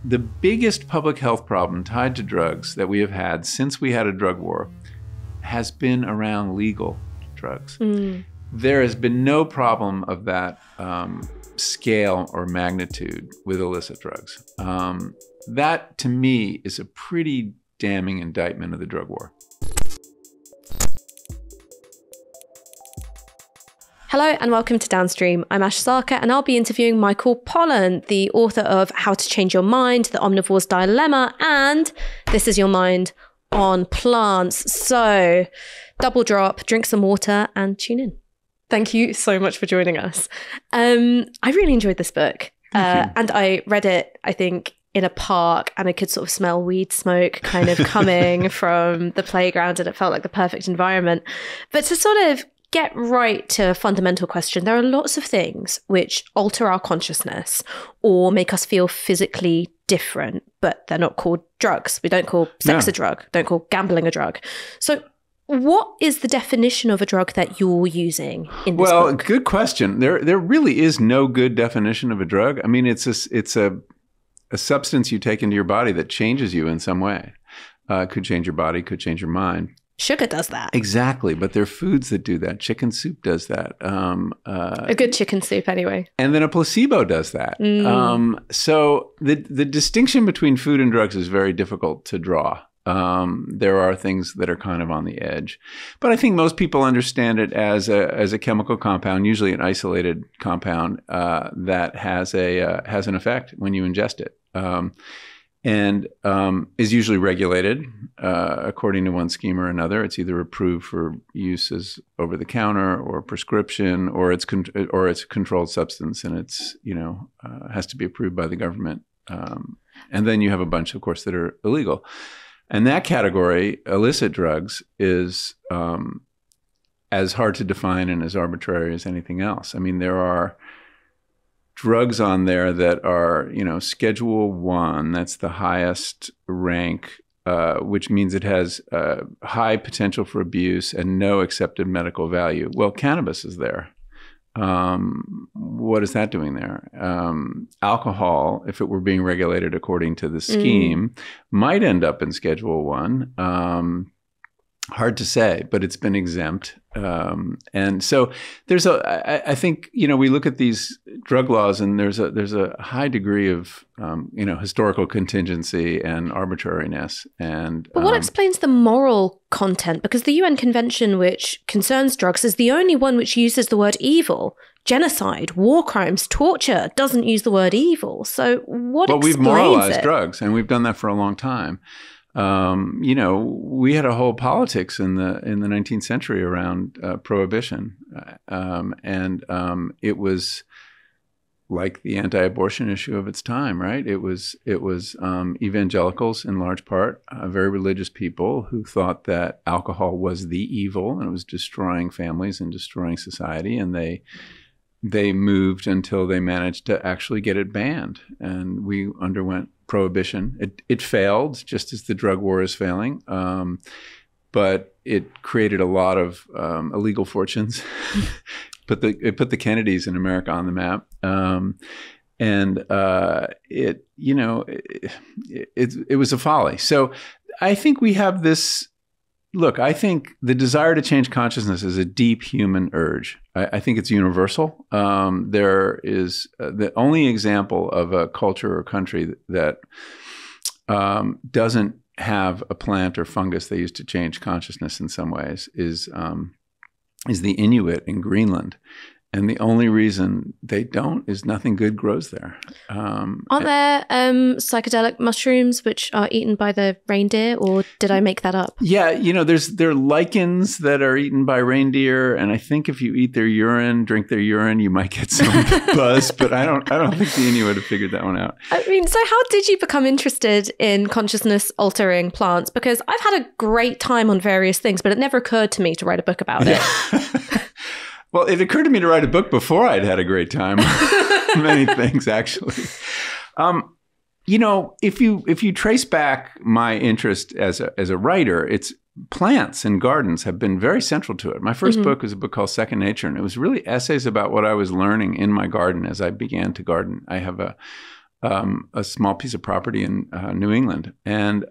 the biggest public health problem tied to drugs that we have had since we had a drug war has been around legal drugs. There has been no problem of that scale or magnitude with illicit drugs. That, to me, is a pretty damning indictment of the drug war. Hello and welcome to Downstream. I'm Ash Sarkar and I'll be interviewing Michael Pollan, the author of How to Change Your Mind, The Omnivore's Dilemma, and This Is Your Mind on Plants. So double drop, drink some water and tune in. Thank you so much for joining us. I really enjoyed this book and I read it, I think, in a park, and I could sort of smell weed smoke kind of coming from the playground, and it felt like the perfect environment. But to sort of get right to a fundamental question, there are lots of things which alter our consciousness or make us feel physically different, but they're not called drugs. We don't call sex a drug, don't call gambling a drug. So what is the definition of a drug that you're using in this book? Well, good question. There really is no good definition of a drug. I mean, it's a substance you take into your body that changes you in some way. Could change your body, could change your mind. Sugar does that. Exactly. But there are foods that do that. Chicken soup does that. A good chicken soup anyway. And then a placebo does that. So the distinction between food and drugs is very difficult to draw. There are things that are kind of on the edge. But I think most people understand it as a chemical compound, usually an isolated compound that has an effect when you ingest it. And is usually regulated according to one scheme or another. It's either approved for use as over the counter or prescription, or it's a controlled substance, and it's has to be approved by the government. And then you have a bunch, of course, that are illegal. And that category, illicit drugs, is as hard to define and as arbitrary as anything else. I mean, there are drugs on there that are, Schedule 1, that's the highest rank, which means it has high potential for abuse and no accepted medical value. Well, cannabis is there. What is that doing there? Alcohol, if it were being regulated according to the scheme, might end up in Schedule 1. Hard to say, but it's been exempt. And so there's I think, we look at these drug laws and there's a high degree of, historical contingency and arbitrariness. But what explains the moral content? Because the UN Convention, which concerns drugs, is the only one which uses the word evil. Genocide, war crimes, torture doesn't use the word evil. So what explains it? Well, we've moralized drugs, and we've done that for a long time. We had a whole politics in the 19th century around prohibition, and it was like the anti-abortion issue of its time, right? It was evangelicals in large part, very religious people who thought that alcohol was the evil and it was destroying families and destroying society, and they moved until they managed to actually get it banned, and we underwent prohibition. It failed, just as the drug war is failing, but it created a lot of illegal fortunes. It put the Kennedys in America on the map, it was a folly. So I think we have this. Look, I think the desire to change consciousness is a deep human urge. I think it's universal. There is the only example of a culture or country that doesn't have a plant or fungus they use to change consciousness in some ways is the Inuit in Greenland. And the only reason they don't is nothing good grows there. Aren't there psychedelic mushrooms which are eaten by the reindeer, or did I make that up? Yeah, there are lichens that are eaten by reindeer, and I think if you eat their urine, drink their urine, you might get some buzz. But I don't think the Inuit have figured that one out. I mean, so how did you become interested in consciousness altering plants? Because I've had a great time on various things, but it never occurred to me to write a book about it. Well, it occurred to me to write a book before I'd had a great time. Many things, actually. If you trace back my interest as a writer, it's plants and gardens have been very central to it. My first book was a book called Second Nature, and it was really essays about what I was learning in my garden as I began to garden. I have a a small piece of property in New England. And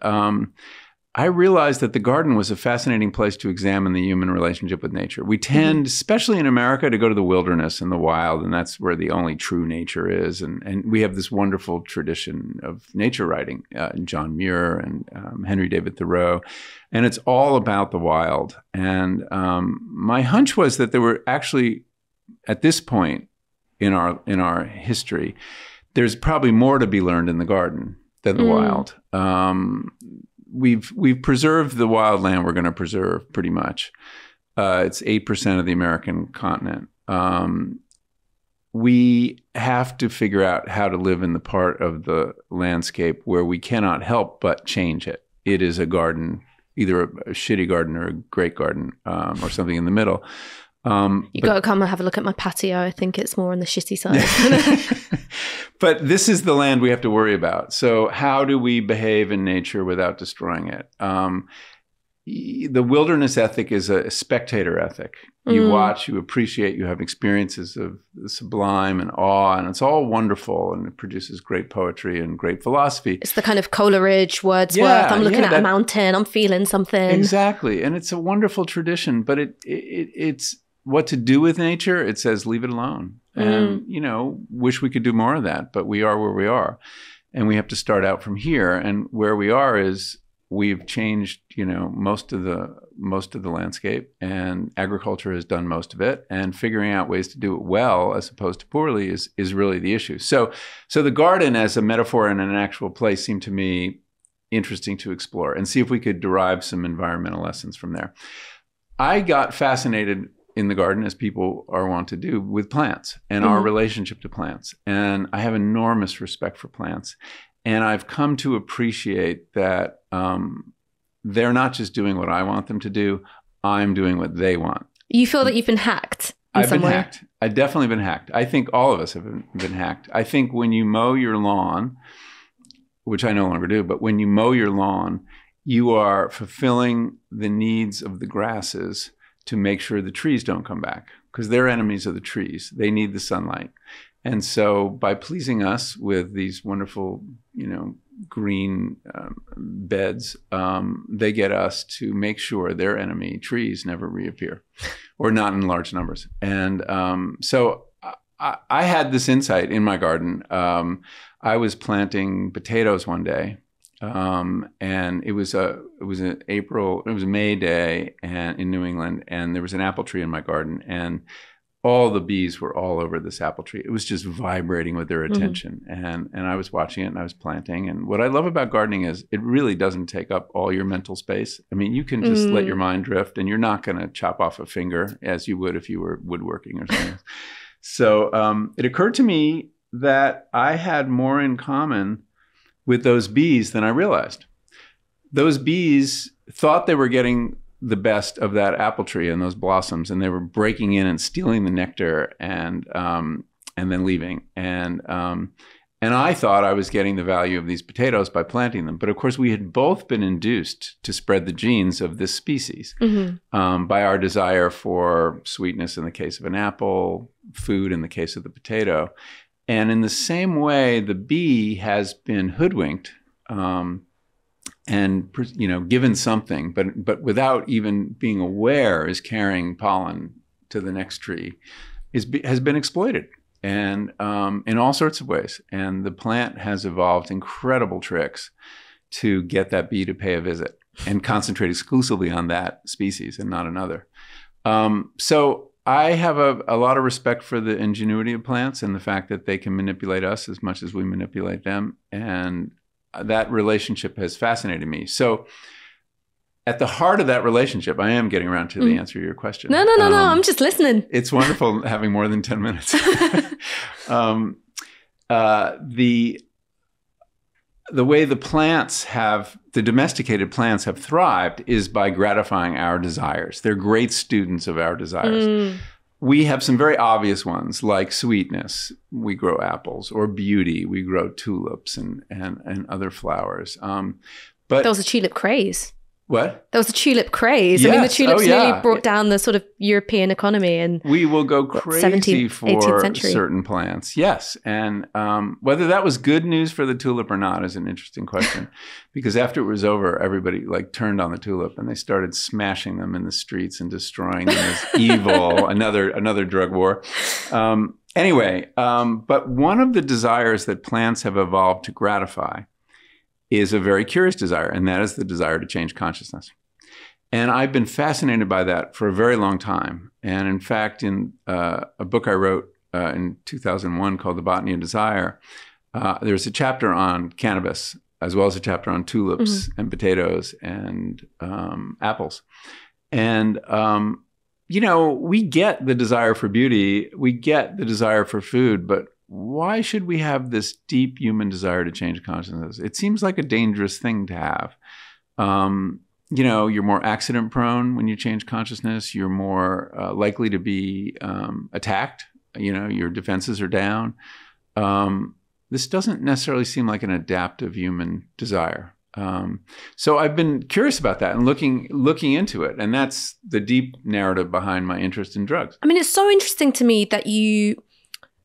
I realized that the garden was a fascinating place to examine the human relationship with nature. We tend, especially in America, to go to the wilderness and the wild, and that's where the only true nature is. And we have this wonderful tradition of nature writing, John Muir and Henry David Thoreau, and it's all about the wild. And my hunch was that there were actually, at this point in our history, there's probably more to be learned in the garden than the wild. We've preserved the wild land we're going to preserve pretty much. It's 8% of the American continent. We have to figure out how to live in the part of the landscape where we cannot help but change it. It is a garden, either a shitty garden or a great garden, or something in the middle. You got to come and have a look at my patio. I think it's more on the shitty side. But this is the land we have to worry about. So how do we behave in nature without destroying it? The wilderness ethic is a spectator ethic. You watch, you appreciate, you have experiences of the sublime and awe, and it's all wonderful, and it produces great poetry and great philosophy. It's the kind of Coleridge, Wordsworth, I'm looking at a mountain, I'm feeling something. Exactly, and it's a wonderful tradition, but it's what to do with nature. It says leave it alone. And, wish we could do more of that, but we are where we are. And we have to start out from here. And where we are is we've changed, most of the landscape, and agriculture has done most of it. And figuring out ways to do it well as opposed to poorly is really the issue. So the garden as a metaphor and an actual place seemed to me interesting to explore and see if we could derive some environmental lessons from there. I got fascinated in the garden, as people are wont to do, with plants and our relationship to plants. And I have enormous respect for plants. And I've come to appreciate that they're not just doing what I want them to do, I'm doing what they want. You feel that you've been hacked in some way? I've been hacked. I've definitely been hacked. I think all of us have been hacked. I think when you mow your lawn, which I no longer do, but when you mow your lawn, you are fulfilling the needs of the grasses to make sure the trees don't come back, because they're enemies of the trees. They need the sunlight. And so by pleasing us with these wonderful, green beds, they get us to make sure their enemy trees never reappear, or not in large numbers. And so I had this insight in my garden. I was planting potatoes one day. And it was a May day in New England, and there was an apple tree in my garden, and all the bees were all over this apple tree. It was just vibrating with their attention. And I was watching it, and I was planting. And what I love about gardening is it really doesn't take up all your mental space. I mean, you can just let your mind drift, and you're not going to chop off a finger as you would if you were woodworking or something. So it occurred to me that I had more in common with those bees than I realized. Those bees thought they were getting the best of that apple tree and those blossoms, and they were breaking in and stealing the nectar and then leaving. And I thought I was getting the value of these potatoes by planting them. But of course, we had both been induced to spread the genes of this species by our desire for sweetness in the case of an apple, food in the case of the potato. And in the same way, the bee has been hoodwinked and given something, but without even being aware is carrying pollen to the next tree, has been exploited, and in all sorts of ways. And the plant has evolved incredible tricks to get that bee to pay a visit and concentrate exclusively on that species and not another. So I have a lot of respect for the ingenuity of plants and the fact that they can manipulate us as much as we manipulate them. And that relationship has fascinated me. So at the heart of that relationship, I am getting around to the answer to your question. No, I'm just listening. It's wonderful having more than 10 minutes. The way the domesticated plants have thrived is by gratifying our desires. They're great students of our desires. We have some very obvious ones, like sweetness, we grow apples, or beauty, we grow tulips and other flowers. But there was a tulip craze. What? There was a tulip craze. Yes. I mean, the tulips nearly brought down the sort of European economy. And we will go crazy 17th, for 18th century. certain plants. Yes. And whether that was good news for the tulip or not is an interesting question. Because after it was over, everybody like turned on the tulip and they started smashing them in the streets and destroying them as evil. Another drug war. Anyway, but one of the desires that plants have evolved to gratify is a very curious desire, and that is the desire to change consciousness. And I've been fascinated by that for a very long time. And in fact, in a book I wrote in 2001 called The Botany of Desire, there's a chapter on cannabis, as well as a chapter on tulips and potatoes and apples. And, you know, we get the desire for beauty, we get the desire for food, but why should we have this deep human desire to change consciousness? It seems like a dangerous thing to have. You know, you're more accident prone when you change consciousness. You're more likely to be attacked. You know, your defenses are down. This doesn't necessarily seem like an adaptive human desire. So I've been curious about that and looking into it. And that's the deep narrative behind my interest in drugs. I mean, it's so interesting to me that you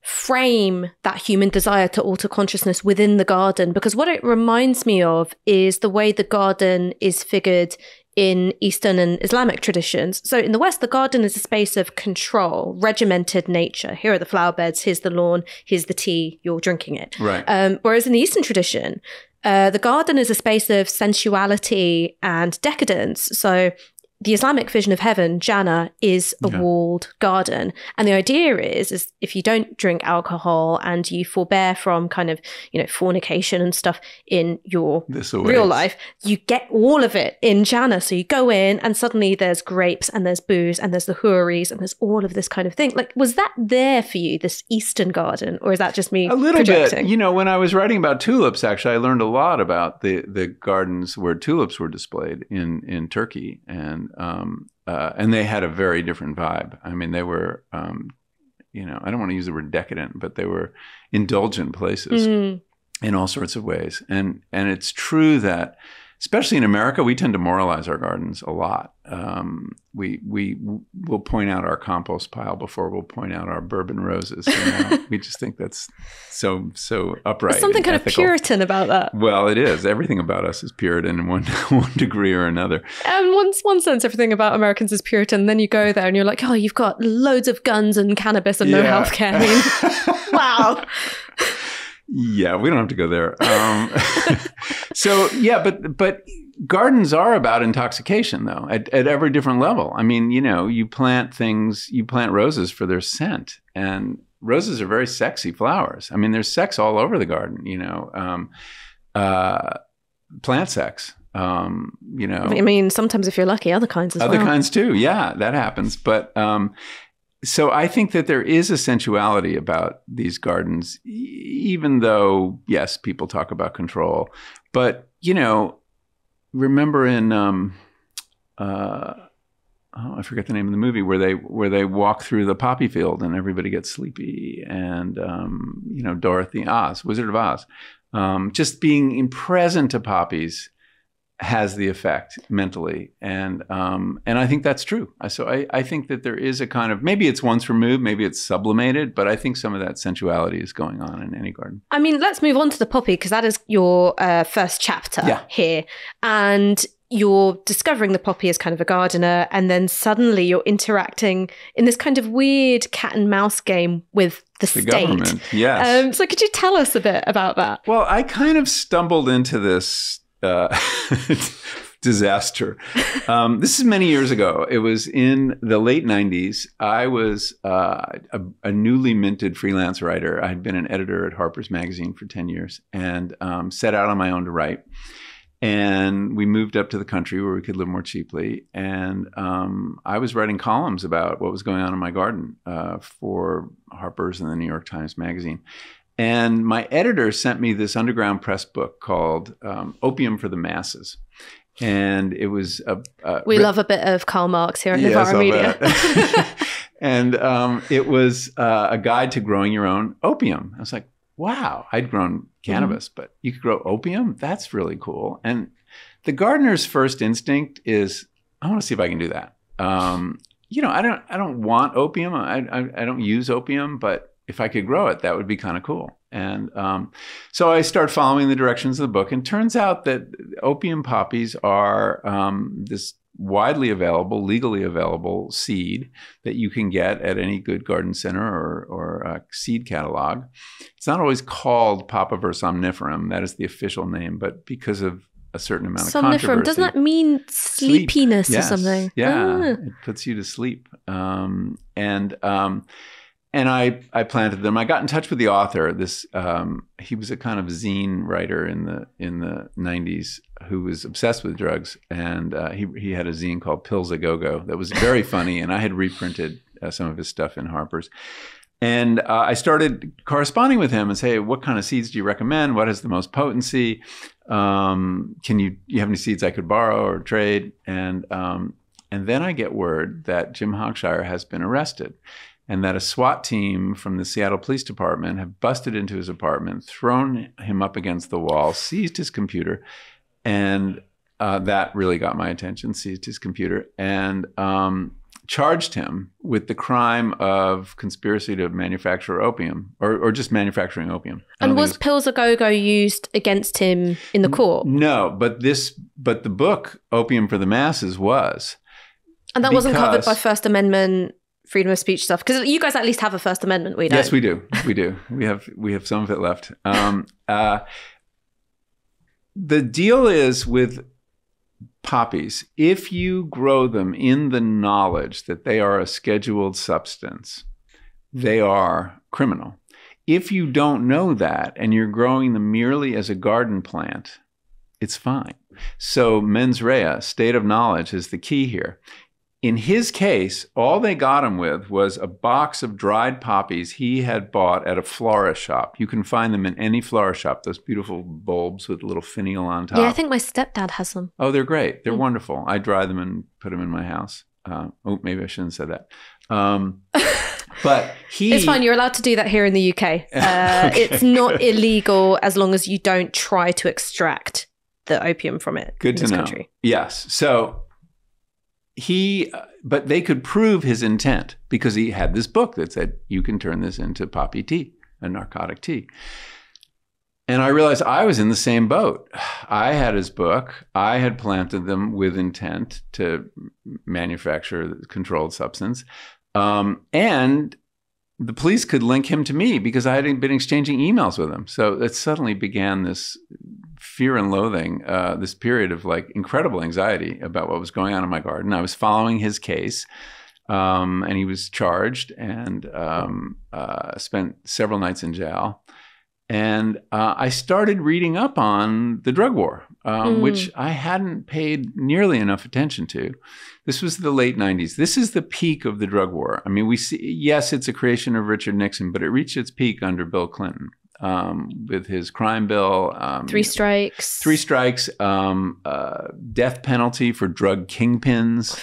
frame that human desire to alter consciousness within the garden, because what it reminds me of is the way the garden is figured in Eastern and Islamic traditions. So in the West, the garden is a space of control, regimented nature. Here are the flower beds, here's the lawn, here's the tea, you're drinking it. Right. Whereas in the Eastern tradition, the garden is a space of sensuality and decadence. So the Islamic vision of heaven, Jannah, is a walled garden. And the idea is if you don't drink alcohol and you forbear from kind of, you know, fornication and stuff in your real life, you get all of it in Jannah. So you go in and suddenly there's grapes and there's booze and there's the houris and there's all of this kind of thing. Like, was that there for you, this Eastern garden? Or is that just me projecting? Bit. You know, when I was writing about tulips, actually, I learned a lot about the gardens where tulips were displayed in Turkey. And they had a very different vibe. I mean, they were, you know, I don't want to use the word decadent, but they were indulgent places in all sorts of ways. And it's true that, especially in America, we tend to moralize our gardens a lot. We will point out our compost pile before we'll point out our bourbon roses. You know? We just think that's so upright. There's something kind of Puritan about that. Well, it is. Everything about us is Puritan in one degree or another. And one sense, everything about Americans is Puritan. Then you go there and you're like, oh, you've got loads of guns and cannabis and no healthcare. I mean, wow. Yeah, we don't have to go there. So yeah, but gardens are about intoxication, though, at every different level. I mean, you know, you plant roses for their scent, and roses are very sexy flowers. I mean, there's sex all over the garden, you know, plant sex, you know. I mean, sometimes if you're lucky, other kinds as well. Other kinds too, yeah, that happens. But so I think that there is a sensuality about these gardens, even though, yes, people talk about control. But, you know, remember in, I forget the name of the movie, where they walk through the poppy field and everybody gets sleepy, and, you know, Wizard of Oz, just being present to poppies has the effect mentally. And I think that's true. So I think that there is a kind of, maybe it's once removed, maybe it's sublimated, but I think some of that sensuality is going on in any garden. I mean, let's move on to the poppy, because that is your first chapter here. And you're discovering the poppy as kind of a gardener, and then suddenly you're interacting in this kind of weird cat and mouse game with the state. Government, yes. So could you tell us a bit about that? Well, I kind of stumbled into this disaster. This is many years ago. It was in the late 90s. I was a newly minted freelance writer. I had been an editor at Harper's Magazine for 10 years and set out on my own to write. And we moved up to the country where we could live more cheaply. And I was writing columns about what was going on in my garden for Harper's and the New York Times Magazine. And my editor sent me this underground press book called Opium for the Masses. And it was we love a bit of Karl Marx here at Novara Media. And it was a guide to growing your own opium. I was like, wow, I'd grown cannabis, but you could grow opium? That's really cool. And the gardener's first instinct is, I want to see if I can do that. I don't want opium. I don't use opium, but if I could grow it, that would be kind of cool. And so I start following the directions of the book, and turns out that opium poppies are this widely available, legally available seed that you can get at any good garden center or a seed catalog. It's not always called Papaver somniferum. That is the official name, but because of a certain amount of controversy. Somniferum, doesn't that mean sleepiness or something? Yeah, it puts you to sleep. And I planted them. I got in touch with the author. He was a kind of zine writer in the 90s who was obsessed with drugs, and he had a zine called Pills A Go-Go that was very funny, and I had reprinted some of his stuff in Harper's. And I started corresponding with him and say, what kind of seeds do you recommend? What has the most potency? Can you have any seeds I could borrow or trade? And then I get word that Jim Hochschier has been arrested, and that a SWAT team from the Seattle Police Department have busted into his apartment, thrown him up against the wall, seized his computer, and that really got my attention, seized his computer, and charged him with the crime of conspiracy to manufacture opium, or just manufacturing opium. And was Pills A Go-Go used against him in the court? No, but the book, Opium for the Masses, was. And that wasn't covered by First Amendment freedom of speech stuff, because you guys at least have a First Amendment. We don't. Yes, we do. We have some of it left. The deal is with poppies, if you grow them in the knowledge that they are a scheduled substance, they are criminal. If you don't know that and you're growing them merely as a garden plant, it's fine. So mens rea, state of knowledge, is the key here. In his case, all they got him with was a box of dried poppies he had bought at a florist shop. You can find them in any florist shop, those beautiful bulbs with a little finial on top. Yeah, I think my stepdad has them. Oh, they're great. They're wonderful. I dry them and put them in my house. Maybe I shouldn't have said that. But it's fine. You're allowed to do that here in the UK. Okay. It's not illegal as long as you don't try to extract the opium from it. Good to know. Country. Yes. So but they could prove his intent because he had this book that said, you can turn this into poppy tea, a narcotic tea. And I realized I was in the same boat. I had his book. I had planted them with intent to manufacture the controlled substance. And the police could link him to me because I had been exchanging emails with him. So it suddenly began this fear and loathing, this period of like incredible anxiety about what was going on in my garden. I was following his case, and he was charged and spent several nights in jail. And I started reading up on the drug war, which I hadn't paid nearly enough attention to. This was the late 90s. This is the peak of the drug war. I mean, we see, yes, it's a creation of Richard Nixon, but it reached its peak under Bill Clinton with his crime bill. 3 strikes. 3 strikes, death penalty for drug kingpins,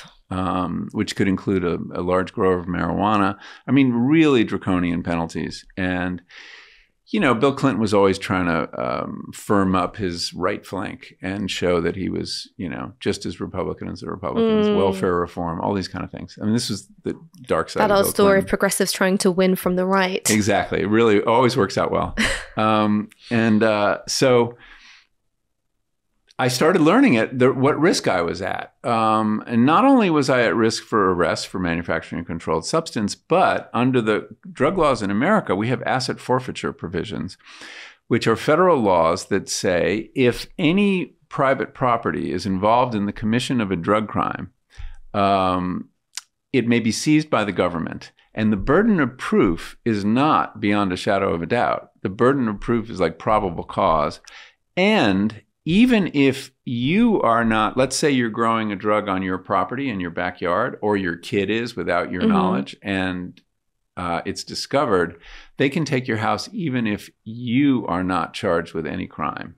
which could include a large grower of marijuana. I mean, really draconian penalties. And you know, Bill Clinton was always trying to firm up his right flank and show that he was, you know, just as Republican as the Republicans, welfare reform, all these kind of things. I mean, this was the dark side of Bill Clinton. That old story of progressives trying to win from the right. Exactly. It really always works out well. So I started learning what risk I was at. And not only was I at risk for arrest for manufacturing a controlled substance, but under the drug laws in America, we have asset forfeiture provisions, which are federal laws that say if any private property is involved in the commission of a drug crime, it may be seized by the government. And the burden of proof is not beyond a shadow of a doubt. The burden of proof is like probable cause. And even if you are not, let's say you're growing a drug on your property in your backyard, or your kid is without your knowledge, and it's discovered, they can take your house even if you are not charged with any crime.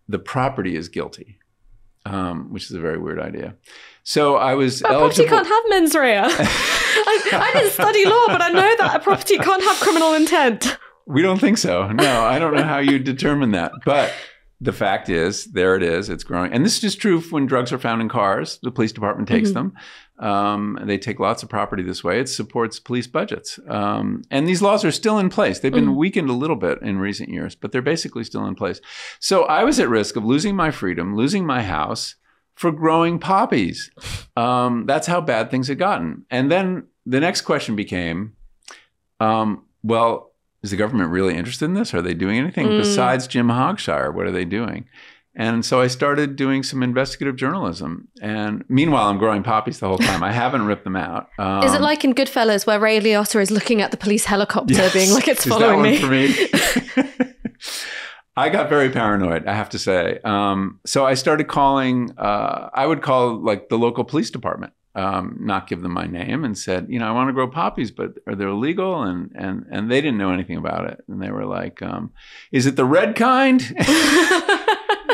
The property is guilty, which is a very weird idea. So I was eligible. Property can't have mens rea. I didn't study law, but I know that a property can't have criminal intent. We don't think so. No, I don't know how you determine that. But the fact is, there it is. It's growing. And this is just true when drugs are found in cars. The police department takes them. They take lots of property this way. It supports police budgets. And these laws are still in place. They've been weakened a little bit in recent years, but they're basically still in place. So I was at risk of losing my freedom, losing my house for growing poppies. That's how bad things had gotten. And then the next question became, well, is the government really interested in this? Are they doing anything besides Jim Hogshire? What are they doing? And so I started doing some investigative journalism. And meanwhile, I'm growing poppies the whole time. I haven't ripped them out. Is it like in Goodfellas where Ray Liotta is looking at the police helicopter being like, it's following me? For me? I got very paranoid, I have to say. So I started calling, I would call like the local police department. Not give them my name, and said, I want to grow poppies, but are they illegal? And they didn't know anything about it. And they were like, is it the red kind?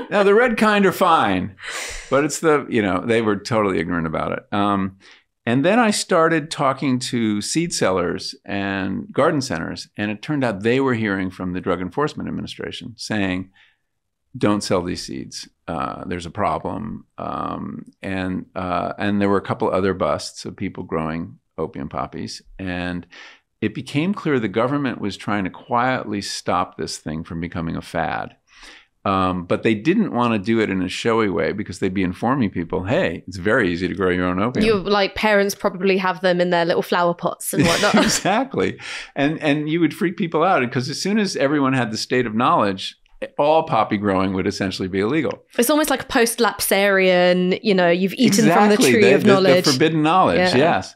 No, the red kind are fine, but it's they were totally ignorant about it. And then I started talking to seed sellers and garden centers, and it turned out they were hearing from the Drug Enforcement Administration saying, don't sell these seeds. There's a problem. And there were a couple other busts of people growing opium poppies. And it became clear the government was trying to quietly stop this thing from becoming a fad. But they didn't want to do it in a showy way because they'd be informing people, hey, it's very easy to grow your own opium. Like parents probably have them in their little flower pots and whatnot. Exactly. And you would freak people out because as soon as everyone had the state of knowledge, all poppy growing would essentially be illegal. It's almost like a post-lapsarian, you've eaten from the tree of knowledge. The forbidden knowledge, yes.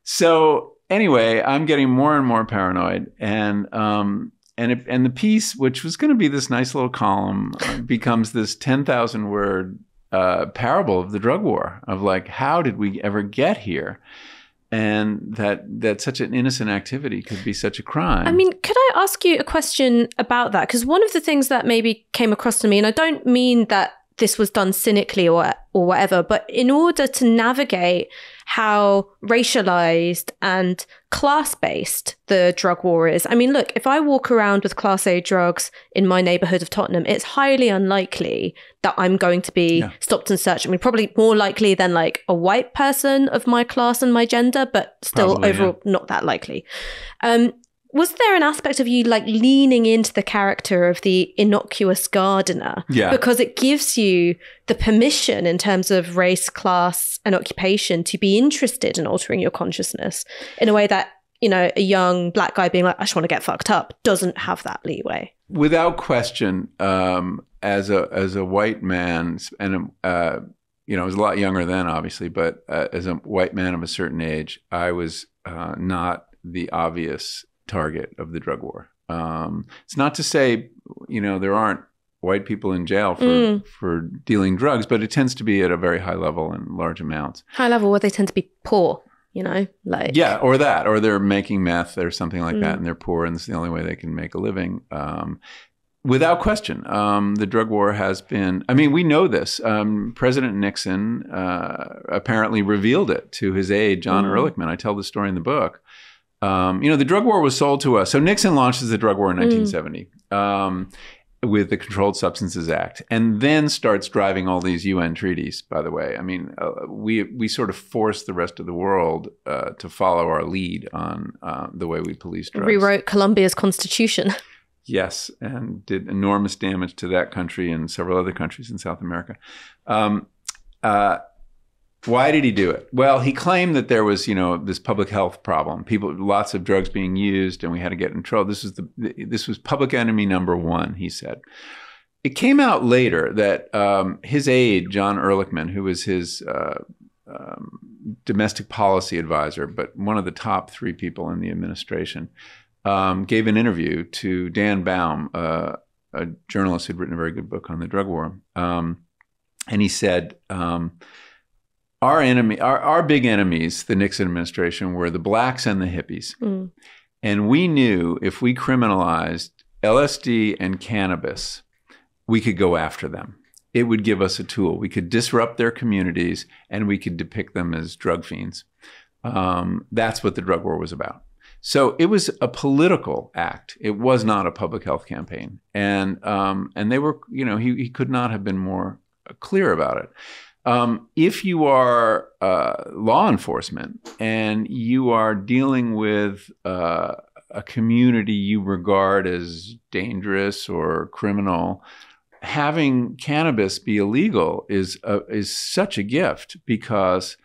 So anyway, I'm getting more and more paranoid. And the piece, which was going to be this nice little column, becomes this 10,000 word parable of the drug war, of like, how did we ever get here? And that such an innocent activity could be such a crime. I mean, could I ask you a question about that? Because one of the things that maybe came across to me, and I don't mean that this was done cynically or whatever, but in order to navigate how racialized and class-based the drug war is. I mean, look, if I walk around with Class A drugs in my neighborhood of Tottenham, it's highly unlikely that I'm going to be stopped and searched. I mean, probably more likely than like a white person of my class and my gender, but still probably, overall not that likely. Was there an aspect of you like leaning into the character of the innocuous gardener? Yeah. Because it gives you the permission in terms of race, class, and occupation to be interested in altering your consciousness in a way that, a young black guy being like, I just want to get fucked up, doesn't have that leeway. Without question, as a white man, and I was a lot younger then, obviously, but as a white man of a certain age, I was not the obvious target of the drug war. It's not to say, there aren't white people in jail for dealing drugs, but it tends to be at a very high level and large amounts. High level where they tend to be poor, like. Yeah, or they're making meth or something like that, and they're poor, and it's the only way they can make a living. Without question, the drug war has been, we know this. President Nixon apparently revealed it to his aide, John Ehrlichman. I tell the story in the book. The drug war was sold to us. So Nixon launches the drug war in 1970 with the Controlled Substances Act, and then starts driving all these UN treaties, by the way. We sort of forced the rest of the world to follow our lead on the way we police drugs. Rewrote Colombia's constitution. Yes, and did enormous damage to that country and several other countries in South America. Why did he do it? Well, he claimed that there was, this public health problem. Lots of drugs being used, and we had to get in trouble. This was public enemy number one, he said. It came out later that his aide, John Ehrlichman, who was his domestic policy advisor, but one of the top three people in the administration, gave an interview to Dan Baum, a journalist who'd written a very good book on the drug war, and he said. Our big enemies, the Nixon administration, were the blacks and the hippies. And we knew if we criminalized LSD and cannabis, we could go after them. It would give us a tool. We could disrupt their communities, and we could depict them as drug fiends. That's what the drug war was about. So it was a political act. It was not a public health campaign. And they were, he could not have been more clear about it. If you are law enforcement and you are dealing with a community you regard as dangerous or criminal, having cannabis be illegal is such a gift, because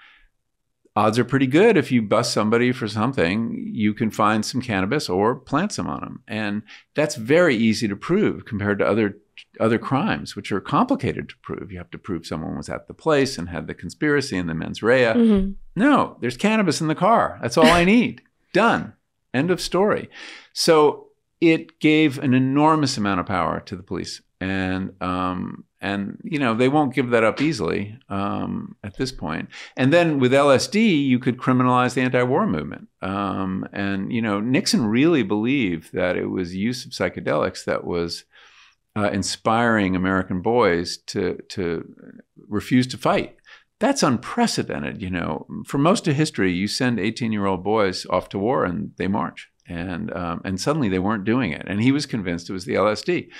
odds are pretty good if you bust somebody for something, you can find some cannabis or plant some on them. And that's very easy to prove compared to other crimes, which are complicated to prove. You have to prove someone was at the place and had the conspiracy and the mens rea. Mm-hmm. No, there's cannabis in the car. That's all I need. Done. End of story. So it gave an enormous amount of power to the police. And they won't give that up easily at this point. And then with LSD, you could criminalize the anti-war movement. Nixon really believed that it was use of psychedelics that was inspiring American boys to refuse to fight. That's unprecedented. For most of history, you send 18-year-old boys off to war and they march. And suddenly they weren't doing it. And he was convinced it was the LSD.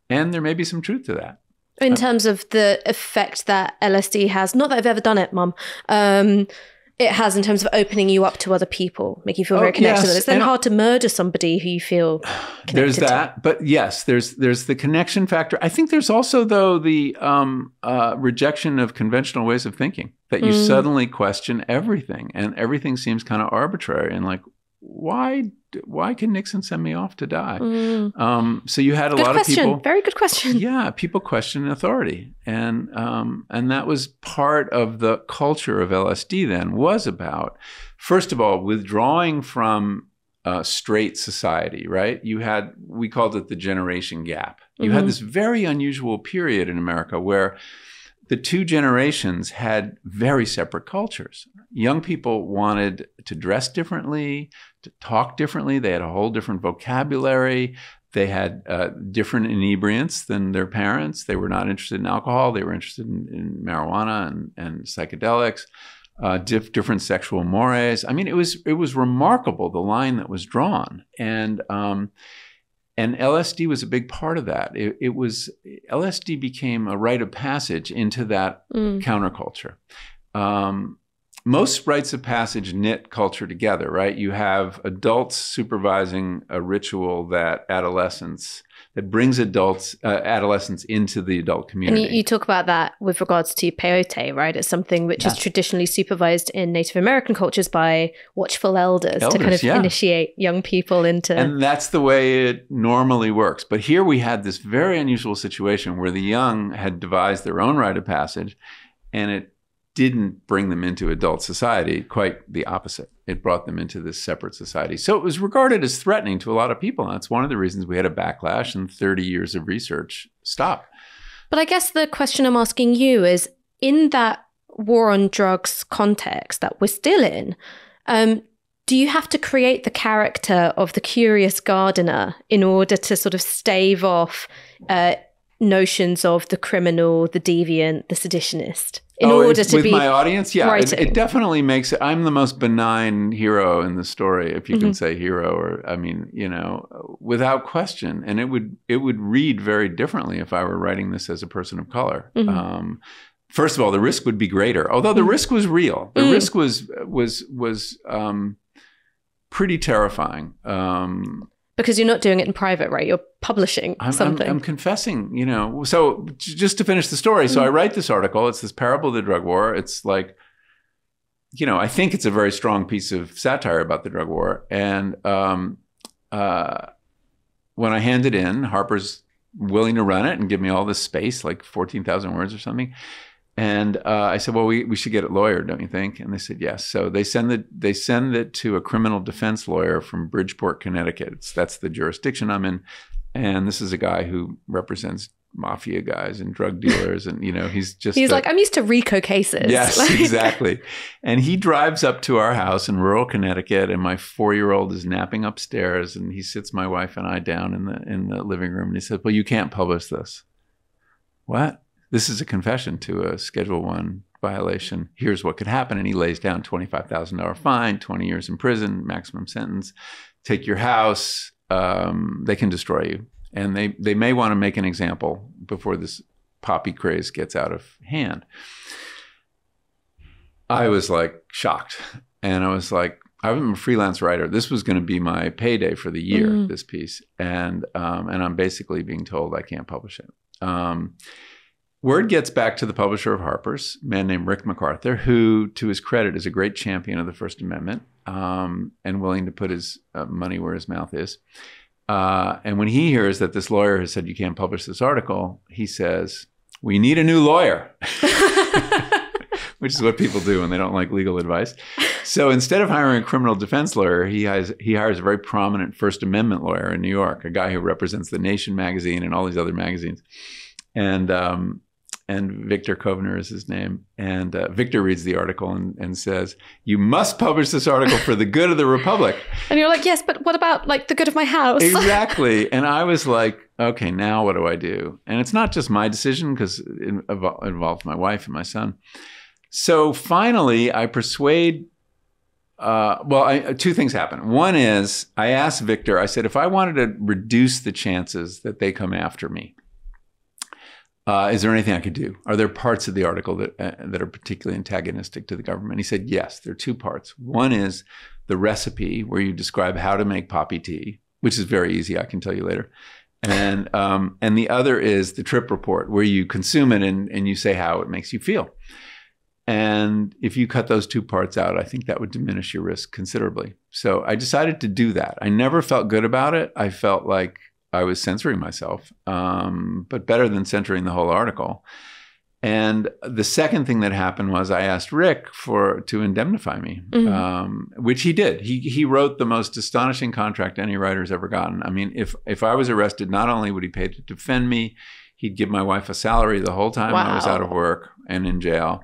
And there may be some truth to that. In terms of the effect that LSD has, not that I've ever done it, Mum, it has in terms of opening you up to other people, making you feel very connected to them. It's then hard to murder somebody who you feel connected There's that, but yes, there's the connection factor. I think there's also, though, the rejection of conventional ways of thinking, that you suddenly question everything, and everything seems kind of arbitrary and like, why can Nixon send me off to die? So you had a lot of people. Very good question. Yeah, people question authority, and that was part of the culture of LSD. Then was about, first of all, withdrawing from straight society. Right? We called it the generation gap. You had this very unusual period in America where the two generations had very separate cultures. Young people wanted to dress differently, to talk differently. They had a whole different vocabulary. They had different inebriants than their parents. They were not interested in alcohol. They were interested in marijuana and psychedelics, different sexual mores. I mean, it was remarkable, the line that was drawn. And LSD was a big part of that. LSD became a rite of passage into that counterculture. Most rites of passage knit culture together, right? You have adults supervising a ritual that brings adolescents into the adult community. And you talk about that with regards to peyote, right? It's something which is traditionally supervised in Native American cultures by watchful elders to kind of initiate young people into... And that's the way it normally works. But here we had this very unusual situation where the young had devised their own rite of passage, and it didn't bring them into adult society, quite the opposite. It brought them into this separate society. So it was regarded as threatening to a lot of people. And that's one of the reasons we had a backlash and 30 years of research stopped. But I guess the question I'm asking you is, in that war on drugs context that we're still in, do you have to create the character of the curious gardener in order to sort of stave off notions of the criminal, the deviant, the seditionist? In order to with be my audience, it definitely makes it. I'm the most benign hero in the story, if you can say hero, or I mean, without question. And it would read very differently if I were writing this as a person of color. First of all, the risk would be greater, although the risk was real. The risk was pretty terrifying. Because you're not doing it in private, right? You're publishing something. I'm confessing, So just to finish the story, so I write this article. It's this parable of the drug war. It's like, I think it's a very strong piece of satire about the drug war. And when I hand it in, Harper's willing to run it and give me all this space, like 14,000 words or something. And I said, well, we should get it lawyered, don't you think? And they said, yes. So they send it to a criminal defense lawyer from Bridgeport, Connecticut. That's the jurisdiction I'm in. And this is a guy who represents mafia guys and drug dealers. And, he's like, I'm used to RICO cases. Yes, exactly. And he drives up to our house in rural Connecticut, and my 4-year-old is napping upstairs. And he sits my wife and I down in the living room. And he said, well, you can't publish this. What? This is a confession to a Schedule I violation. Here's what could happen. And he lays down $25,000 fine, 20 years in prison, maximum sentence, take your house. They can destroy you. And they may want to make an example before this poppy craze gets out of hand. I was like shocked. And I was like, I'm a freelance writer. This was going to be my payday for the year, this piece. And I'm basically being told I can't publish it. Word gets back to the publisher of Harper's, a man named Rick MacArthur, who, to his credit, is a great champion of the First Amendment and willing to put his money where his mouth is. And when he hears that this lawyer has said you can't publish this article, he says, "We need a new lawyer," which is what people do when they don't like legal advice. So instead of hiring a criminal defense lawyer, he hires a very prominent First Amendment lawyer in New York, a guy who represents The Nation magazine and all these other magazines. And Victor Kovner is his name. And Victor reads the article and says, "You must publish this article for the good of the Republic." And you're like, yes, but what about like the good of my house? Exactly. And I was like, okay, now what do I do? And it's not just my decision because it involves my wife and my son. So finally, I persuade, two things happen. One is I asked Victor, I said, if I wanted to reduce the chances that they come after me, is there anything I could do? Are there parts of the article that are particularly antagonistic to the government? He said, yes, there are two parts. One is the recipe where you describe how to make poppy tea, which is very easy. I can tell you later. And the other is the trip report where you consume it and you say how it makes you feel. And if you cut those two parts out, I think that would diminish your risk considerably. So I decided to do that. I never felt good about it. I felt like I was censoring myself, but better than censoring the whole article. And the second thing that happened was I asked Rick to indemnify me, which he did. He wrote the most astonishing contract any writer's ever gotten. I mean, if I was arrested, not only would he pay to defend me, he'd give my wife a salary the whole time I was out of work and in jail.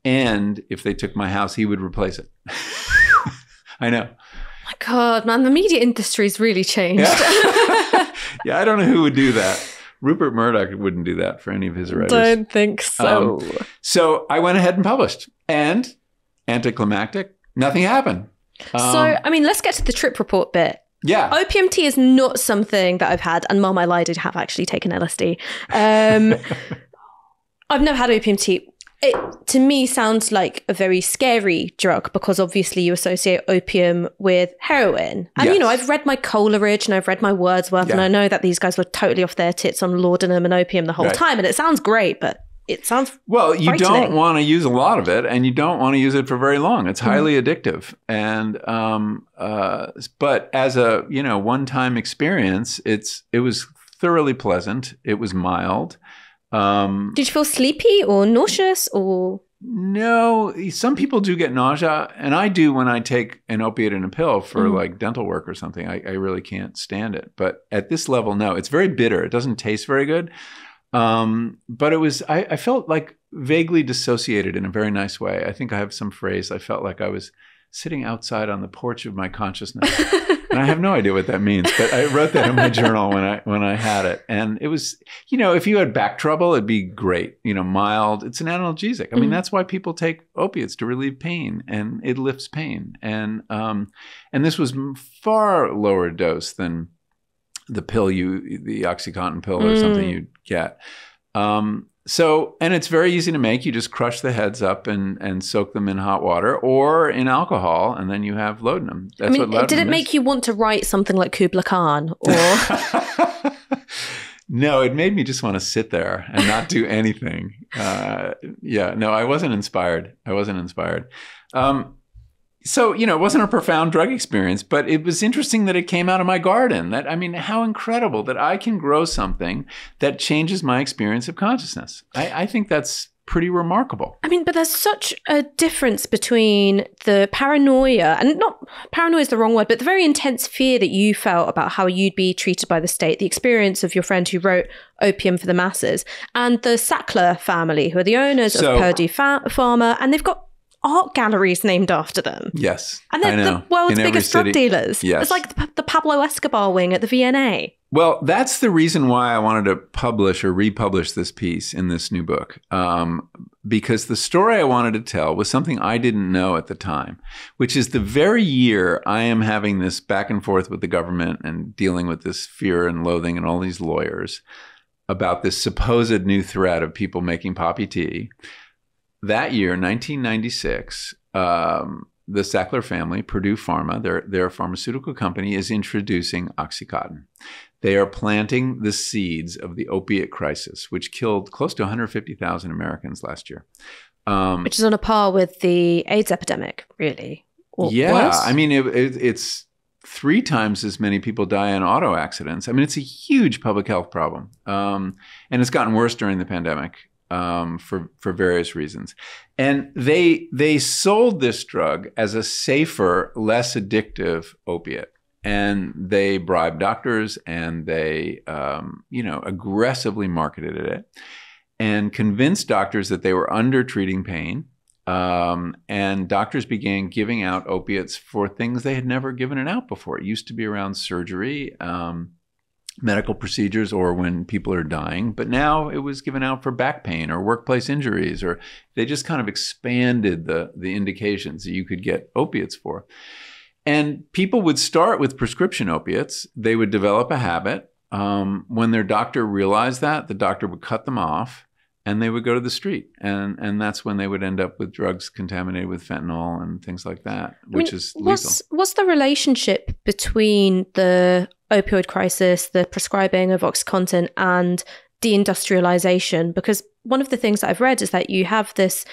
And if they took my house, he would replace it. I know. My God, man, the media industry's really changed. Yeah. Yeah, I don't know who would do that. Rupert Murdoch wouldn't do that for any of his writers. Don't think so. So I went ahead and published. And anticlimactic, nothing happened. So, I mean, let's get to the trip report bit. Yeah. Opium tea is not something that I've had. And Mom, I lied, I have actually taken LSD. I've never had opium tea. It, to me, sounds like a very scary drug because obviously you associate opium with heroin. And, you know, I've read my Coleridge and I've read my Wordsworth and I know that these guys were totally off their tits on laudanum and opium the whole time. And it sounds great, but it sounds you don't want to use a lot of it and you don't want to use it for very long. It's highly addictive. And, but as a, one-time experience, it was thoroughly pleasant. It was mild. Did you feel sleepy or nauseous or? No, some people do get nausea and I do when I take an opiate in a pill for like dental work or something. I really can't stand it. But at this level, no, it's very bitter. It doesn't taste very good. But it was, I felt like vaguely dissociated in a very nice way. I think I have some phrase. I felt like I was sitting outside on the porch of my consciousness. And I have no idea what that means, but I wrote that in my journal when I had it. And it was, if you had back trouble, it'd be great, mild. It's an analgesic. I mean, that's why people take opiates to relieve pain and it lifts pain. And this was far lower dose than the pill the OxyContin pill or something you'd get. And it's very easy to make. You just crush the heads up and soak them in hot water or in alcohol, and then you have laudanum. That's what laudanum did it make you want to write something like Kubla Khan? Or No, it made me just want to sit there and not do anything. No, I wasn't inspired. So, it wasn't a profound drug experience, but it was interesting that it came out of my garden. How incredible that I can grow something that changes my experience of consciousness. I think that's pretty remarkable. But there's such a difference between the paranoia, and not paranoia is the wrong word, but the very intense fear that you felt about how you'd be treated by the state, the experience of your friend who wrote Opium for the Masses, and the Sackler family, who are the owners of Purdue Pharma, and they've got art galleries named after them. Yes, and they're the world's biggest drug dealers. Yes. It's like the Pablo Escobar wing at the V&A. Well, that's the reason why I wanted to publish or republish this piece in this new book. because the story I wanted to tell was something I didn't know at the time, which is the very year I am having this back and forth with the government and dealing with this fear and loathing and all these lawyers about this supposed new threat of people making poppy tea. That year, 1996, the Sackler family, Purdue Pharma, their pharmaceutical company, is introducing OxyContin. They are planting the seeds of the opiate crisis, which killed close to 150,000 Americans last year. Which is on a par with the AIDS epidemic, really. Yeah, worse? I mean, it's 3 times as many people die in auto accidents. I mean, it's a huge public health problem. And it's gotten worse during the pandemic for various reasons. And they sold this drug as a safer, less addictive opiate. And they bribed doctors and they, aggressively marketed it and convinced doctors that they were under-treating pain. And doctors began giving out opiates for things they had never given it out before. It used to be around surgery, medical procedures, or when people are dying. But now it was given out for back pain or workplace injuries, or they just kind of expanded the indications that you could get opiates for. And people would start with prescription opiates. They would develop a habit. When their doctor realized that, the doctor would cut them off and they would go to the street. And that's when they would end up with drugs contaminated with fentanyl and things like that, which is lethal. What's the relationship between the opioid crisis, the prescribing of OxyContin, and deindustrialization? Because one of the things that I've read is that you have this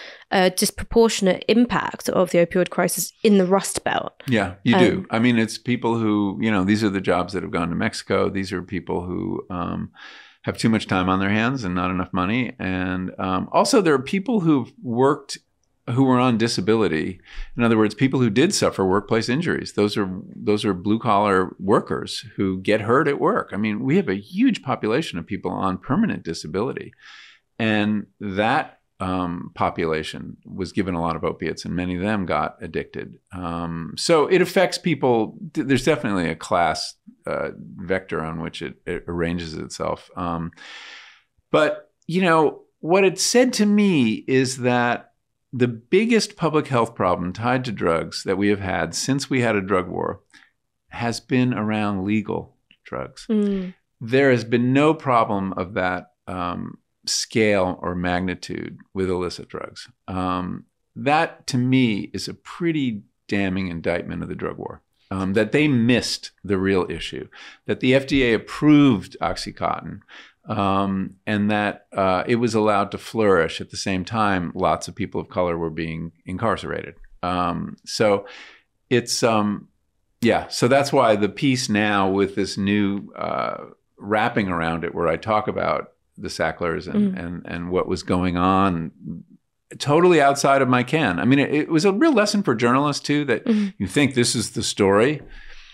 disproportionate impact of the opioid crisis in the Rust Belt. Yeah, you do. I mean, it's people who, these are the jobs that have gone to Mexico. These are people who have too much time on their hands and not enough money. And also there are people who've worked who were on disability. In other words, people who did suffer workplace injuries. Those are blue collar workers who get hurt at work. I mean, we have a huge population of people on permanent disability. And that population was given a lot of opiates, and many of them got addicted. So it affects people. There's definitely a class vector on which it arranges itself. But, what it said to me is that the biggest public health problem tied to drugs that we have had since we had a drug war has been around legal drugs. There has been no problem of that scale or magnitude with illicit drugs. That, to me, is a pretty damning indictment of the drug war, that they missed the real issue, that the FDA approved OxyContin, and that it was allowed to flourish. At the same time, lots of people of color were being incarcerated. So it's, so that's why the piece now with this new wrapping around it, where I talk about the Sacklers and what was going on totally outside of my ken. I mean, it was a real lesson for journalists too, that you think this is the story.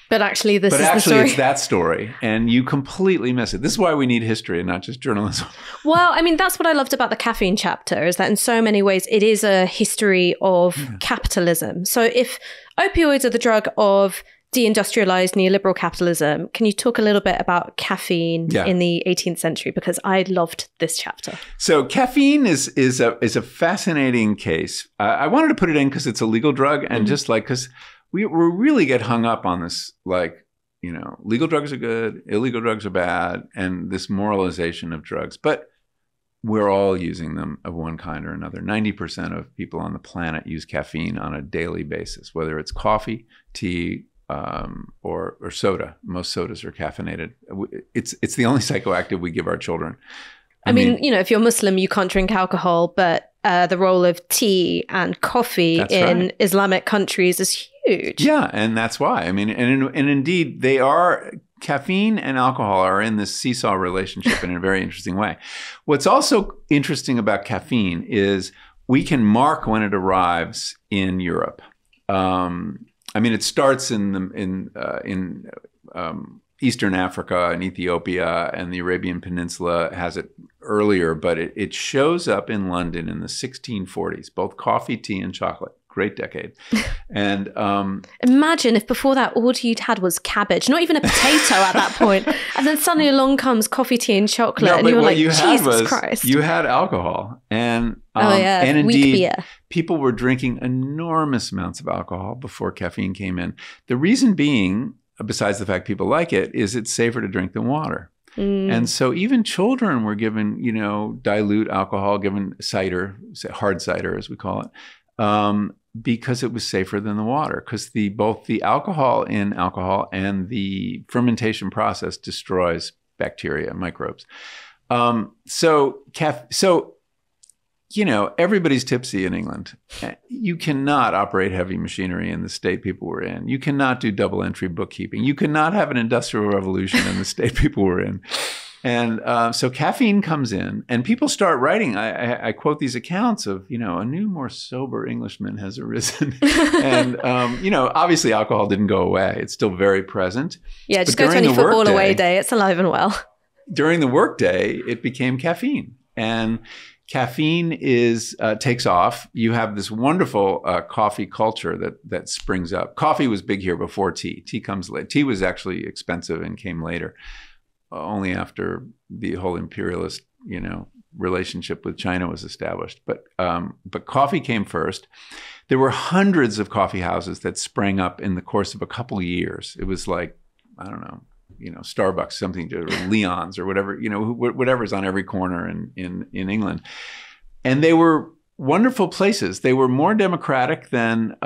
But actually, the story. It's that story, and you completely miss it. This is why we need history and not just journalism. Well, I mean, that's what I loved about the Caffeine chapter, is that in so many ways, it is a history of capitalism. So if opioids are the drug of deindustrialized neoliberal capitalism, can you talk a little bit about caffeine in the 18th century? Because I loved this chapter. So caffeine is a fascinating case. I wanted to put it in because it's a legal drug, and just like, because we really get hung up on this, like, legal drugs are good, illegal drugs are bad, and this moralization of drugs. But we're all using them of one kind or another. 90% of people on the planet use caffeine on a daily basis, whether it's coffee, tea, or soda. Most sodas are caffeinated. It's the only psychoactive we give our children. I mean, if you're Muslim, you can't drink alcohol, but the role of tea and coffee in Islamic countries is huge. Yeah, and that's why. I mean, and indeed, caffeine and alcohol are in this seesaw relationship in a very interesting way. What's also interesting about caffeine is we can mark when it arrives in Europe. I mean, it starts in Eastern Africa and Ethiopia, and the Arabian Peninsula has it earlier, but it shows up in London in the 1640s, both coffee, tea, and chocolate. great decade. And imagine if before that all you'd had was cabbage, not even a potato at that point, and then suddenly along comes coffee, tea, and chocolate, and you were like, Jesus Christ! You had alcohol, and and indeed, beer. People were drinking enormous amounts of alcohol before caffeine came in. The reason being, besides the fact people like it, is it's safer to drink than water. And so even children were given, dilute alcohol, given cider, hard cider as we call it, because it was safer than the water, because both the alcohol in alcohol and the fermentation process destroys bacteria, microbes. Everybody's tipsy in England. You cannot operate heavy machinery in the state people were in. You cannot do double entry bookkeeping. You cannot have an industrial revolution in the state people were in. And so caffeine comes in, and people start writing. I quote these accounts of, a new, more sober Englishman has arisen. And, obviously alcohol didn't go away. It's still very present. Yeah, just go to any football away day. It's alive and well. During the workday, it became caffeine. And caffeine takes off. You have this wonderful coffee culture that springs up. Coffee was big here before tea. Tea comes late. Tea was actually expensive and came later, only after the whole imperialist, relationship with China was established. But coffee came first. There were hundreds of coffee houses that sprang up in the course of a couple of years. It was like, I don't know, Starbucks, something to Leon's or whatever, whatever's on every corner in England. And they were wonderful places. They were more democratic than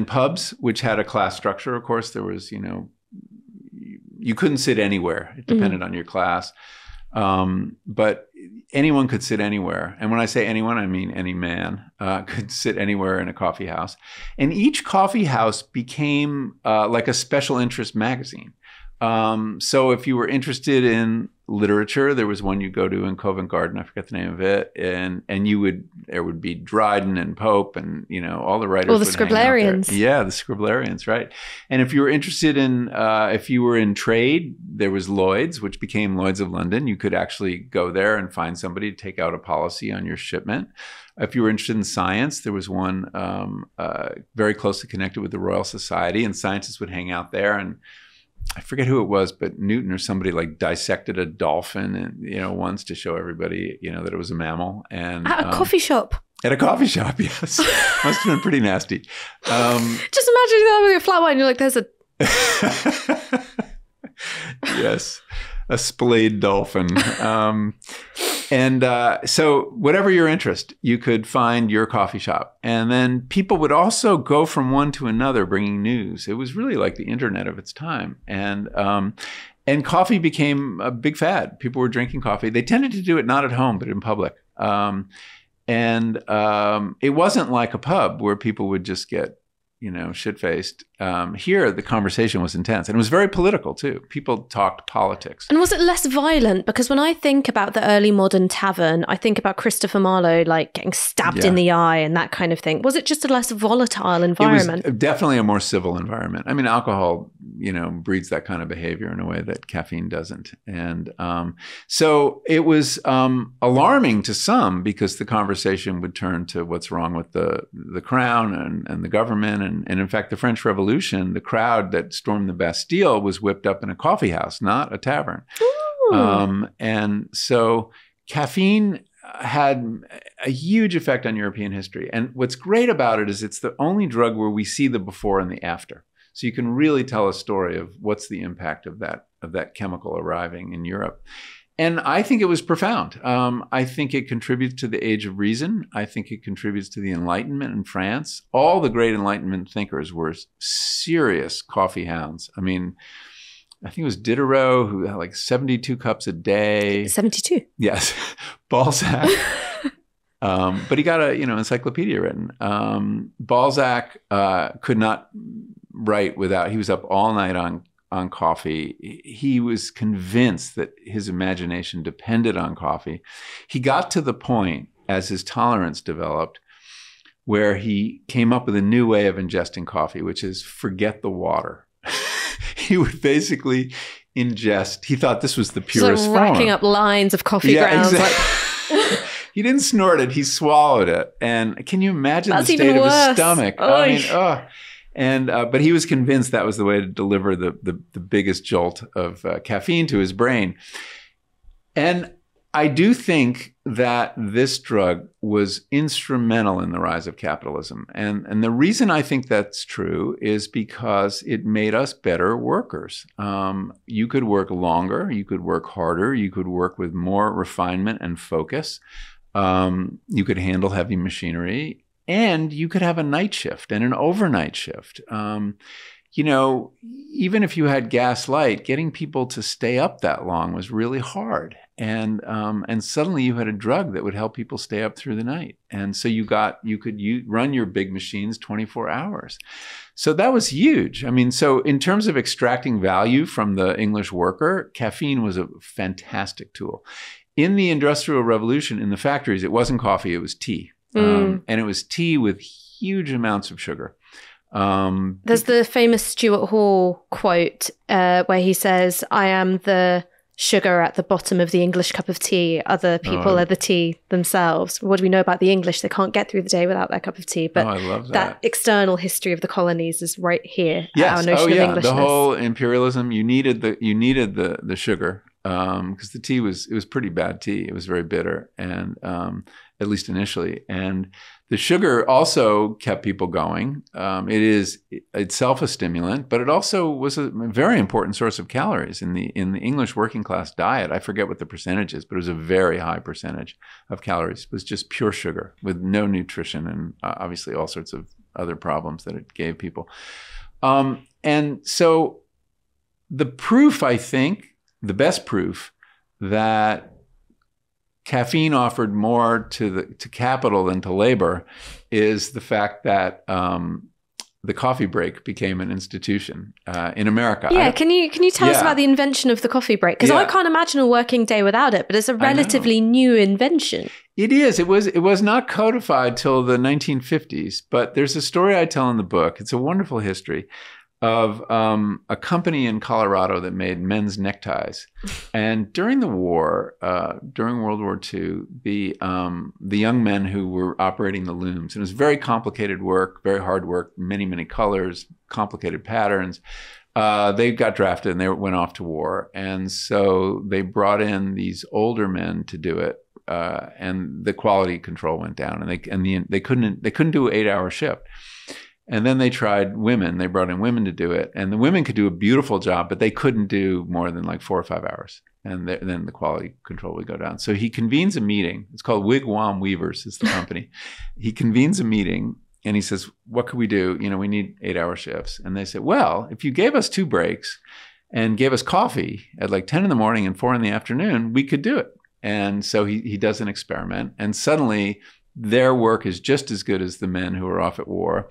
pubs, which had a class structure. Of course, there was, you couldn't sit anywhere. It depended on your class. But anyone could sit anywhere. And when I say anyone, I mean any man could sit anywhere in a coffee house. And each coffee house became like a special interest magazine. So if you were interested in literature, there was one you go to in Covent Garden, I forget the name of it, and there would be Dryden and Pope and all the writers. All the scriblarians. Yeah, the scriblarians, right. And if you were interested in if you were in trade, there was Lloyd's, which became Lloyd's of London. You could actually go there and find somebody to take out a policy on your shipment. If you were interested in science, there was one very closely connected with the Royal Society, and scientists would hang out there. And I forget who it was, but Newton or somebody dissected a dolphin, and once to show everybody, that it was a mammal. And at a coffee shop. At a coffee shop, yes. Must have been pretty nasty. Just imagining that with your flat white, and you're like, there's a yes, a splayed dolphin. So whatever your interest, you could find your coffee shop. And then people would also go from one to another bringing news. It was really like the internet of its time. And coffee became a big fad. People were drinking coffee. They tended to do it not at home, but in public. It wasn't like a pub where people would just get, shit-faced. Here, the conversation was intense. And it was very political, too. People talked politics. And was it less violent? Because when I think about the early modern tavern, I think about Christopher Marlowe, getting stabbed in the eye and that kind of thing. Was it just a less volatile environment? It was definitely a more civil environment. I mean, alcohol, breeds that kind of behavior in a way that caffeine doesn't. And so it was alarming to some because the conversation would turn to what's wrong with the crown and the government. And in fact, the French Revolution, the crowd that stormed the Bastille was whipped up in a coffee house, not a tavern. And so caffeine had a huge effect on European history. And what's great about it is it's the only drug where we see the before and the after. So you can really tell a story of what's the impact of that chemical arriving in Europe. And I think it was profound. I think it contributes to the Age of Reason. I think it contributes to the Enlightenment in France. All the great Enlightenment thinkers were serious coffee hounds. I mean, I think it was Diderot who had 72 cups a day. 72? Yes. Balzac. But he got a encyclopedia written. Balzac could not write without, he was up all night on coffee. He was convinced that his imagination depended on coffee. He got to the point, as his tolerance developed, where he came up with a new way of ingesting coffee, which is forget the water. He would basically ingest. He thought this was the purest form. Racking up lines of coffee grounds. Exactly. He didn't snort it. He swallowed it. And can you imagine That's the state of his worse. stomach? Oy. I mean, And but he was convinced that was the way to deliver the biggest jolt of caffeine to his brain. And I do think that this drug was instrumental in the rise of capitalism. And the reason I think that's true is because it made us better workers. You could work longer, you could work harder, you could work with more refinement and focus. You could handle heavy machinery, and you could have a night shift and an overnight shift. You know, even if you had gaslight, getting people to stay up that long was really hard. And suddenly you had a drug that would help people stay up through the night. And so you could run your big machines 24 hours. So that was huge. I mean, so in terms of extracting value from the English worker, caffeine was a fantastic tool. In the Industrial Revolution, in the factories, it wasn't coffee, it was tea. And it was tea with huge amounts of sugar. There's the famous Stuart Hall quote where he says, "I am the sugar at the bottom of the English cup of tea. Other people are the tea themselves." What do we know about the English? They can't get through the day without their cup of tea. But I love that external history of the colonies is right here. Yes. Our notion of Englishness. The whole imperialism. You needed the sugar because the tea was pretty bad tea. It was very bitter, and at least initially. And the sugar also kept people going. It is itself a stimulant, but it also was a very important source of calories in the English working class diet. I forget what the percentage is, but it was a very high percentage of calories. It was just pure sugar with no nutrition and obviously all sorts of other problems that it gave people. And so the proof, I think, the best proof that caffeine offered more to capital than to labor is the fact that the coffee break became an institution in America. Yeah, can you tell us about the invention of the coffee break? Because I can't imagine a working day without it, but it's a relatively new invention. It is. It was not codified till the 1950s, but there's a story I tell in the book. It's a wonderful history of a company in Colorado that made men's neckties. And during the war, during World War II, the young men who were operating the looms, and it was very complicated work, very hard work, many, many colors, complicated patterns, they got drafted and they went off to war. And so they brought in these older men to do it. And the quality control went down, and they couldn't do an 8-hour shift. And then they tried women. They brought in women to do it. And the women could do a beautiful job, but they couldn't do more than like 4 or 5 hours. And then the quality control would go down. So he convenes a meeting. It's called Wigwam Weavers is the company. He convenes a meeting and he says, what could we do? You know, we need 8-hour shifts. And they said, well, if you gave us 2 breaks and gave us coffee at like 10 in the morning and 4 in the afternoon, we could do it. And so he does an experiment. And suddenly their work is just as good as the men who are off at war.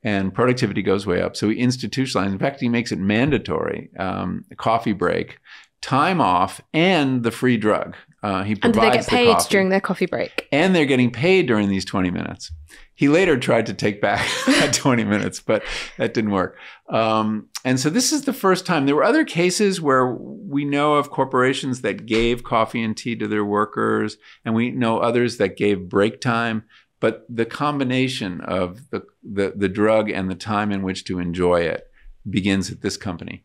And productivity goes way up. So he institutionalized. In fact, he makes it mandatory, a coffee break, time off, and the free drug. He provides and do they get paid the during their coffee break? And they're getting paid during these 20 minutes. He later tried to take back that 20 minutes, but that didn't work. And so this is the first time. There were other cases where we know of corporations that gave coffee and tea to their workers, and we know others that gave break time. But the combination of the drug and the time in which to enjoy it begins at this company.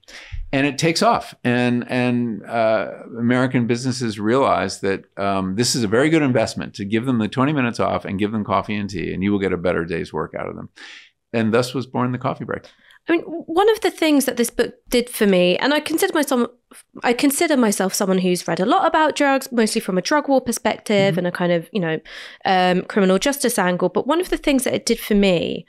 And it takes off. And American businesses realize that this is a very good investment to give them the 20 minutes off and give them coffee and tea, and you will get a better day's work out of them. And thus was born the coffee break. I mean, one of the things that this book did for me, and I consider myself someone who's read a lot about drugs, mostly from a drug war perspective and a kind of, criminal justice angle. But one of the things that it did for me